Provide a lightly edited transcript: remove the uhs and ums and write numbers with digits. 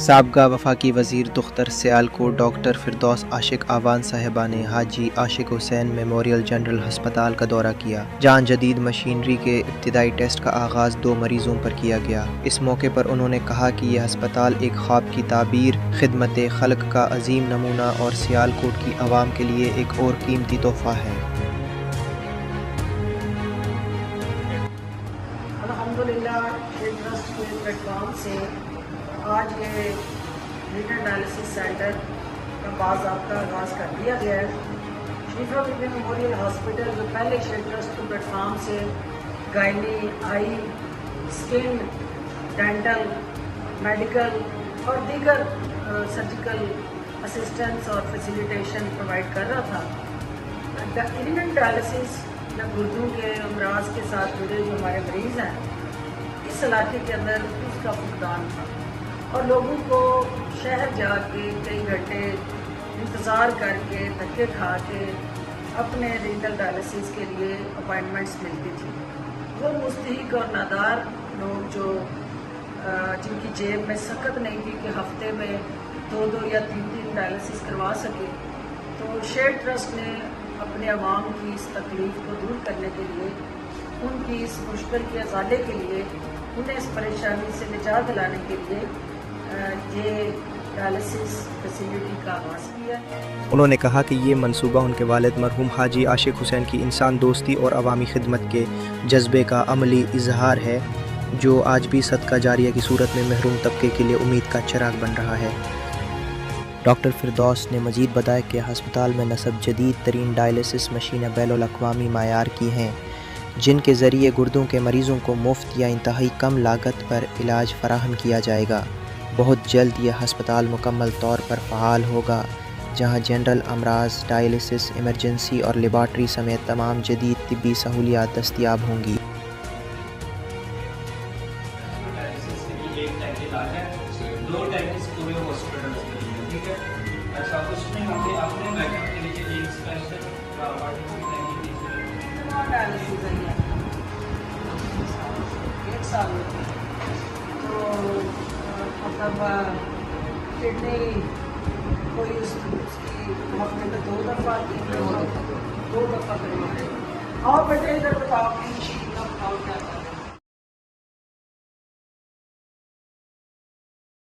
سابقہ وفاقی وزیر دختر سیالکوٹ ڈاکٹر فردوس عاشق آوان صاحبہ نے حاجی عاشق حسین میموریل جنرل ہسپتال کا دورہ کیا، جہاں جدید مشینری کے ابتدائی ٹیسٹ کا آغاز 2 مریضوں پر کیا گیا۔ اس موقع پر انہوں نے کہا کہ یہ ہسپتال ایک خواب کی تعبیر، خدمت خلق کا عظیم نمونہ اور سیالکوٹ کی عوام کے لیے ایک اور قیمتی تحفہ ہے۔ الحمدللہ یہ ٹرسٹ کے پلیٹ فارم سے آج یہ رینل ڈائلسس سینٹر کا باضابطہ آغاز کر دیا گیا ہے۔ شریفہ بی بی میموریل ہاسپٹل جو پہلے شیئر ٹرسٹ کے پلیٹ فارم سے گائنی، آئی، اسکن، ڈینٹل، میڈیکل اور دیگر سرجیکل اسسٹنس اور فیسیلیٹیشن پرووائڈ کر رہا تھا۔ رینل ڈائلسس یا گردوں کے امراض کے ساتھ جڑے جو ہمارے مریض ہیں، اس علاقے کے اندر اس کا فقدان تھا اور لوگوں کو شہر جا کے کئی گھنٹے انتظار کر کے دھکے کھا کے اپنے رینل ڈائلسس کے لیے اپائنٹمنٹس ملتی تھی۔ وہ مستحق اور نادار لوگ جو جن کی جیب میں سخت نہیں تھی کہ ہفتے میں 2 یا 3 ڈائلسس کروا سکے، تو شیئر ٹرسٹ نے اپنے عوام کی اس تکلیف کو دور کرنے کے لیے، ان کی اس مشکل کے ازالے کے لیے، انہیں اس پریشانی سے نجات دلانے کے لیے یہ ڈائلسس فیسیلٹی کا آغاز کیا ہے۔ انہوں نے کہا کہ یہ منصوبہ ان کے والد مرحوم حاجی عاشق حسین کی انسان دوستی اور عوامی خدمت کے جذبے کا عملی اظہار ہے، جو آج بھی صدقہ جاریہ کی صورت میں محروم طبقے کے لیے امید کا چراغ بن رہا ہے۔ ڈاکٹر فردوس نے مزید بتایا کہ ہسپتال میں نصب جدید ترین ڈائلسس مشینیں بین الاقوامی معیار کی ہیں، جن کے ذریعے گردوں کے مریضوں کو مفت یا انتہائی کم لاگت پر علاج فراہم کیا جائے گا۔ بہت جلد یہ ہسپتال مکمل طور پر فعال ہوگا، جہاں جنرل امراض، ڈائلسس، ایمرجنسی اور لیبارٹری سمیت تمام جدید طبی سہولیات دستیاب ہوں گی۔ مطلب کڈنی کوئی اس کی ہفتے میں 2 دفعہ 3 دفعہ 2 دفعہ کرواتے۔ اور بیٹے ادھر بتاؤ کہ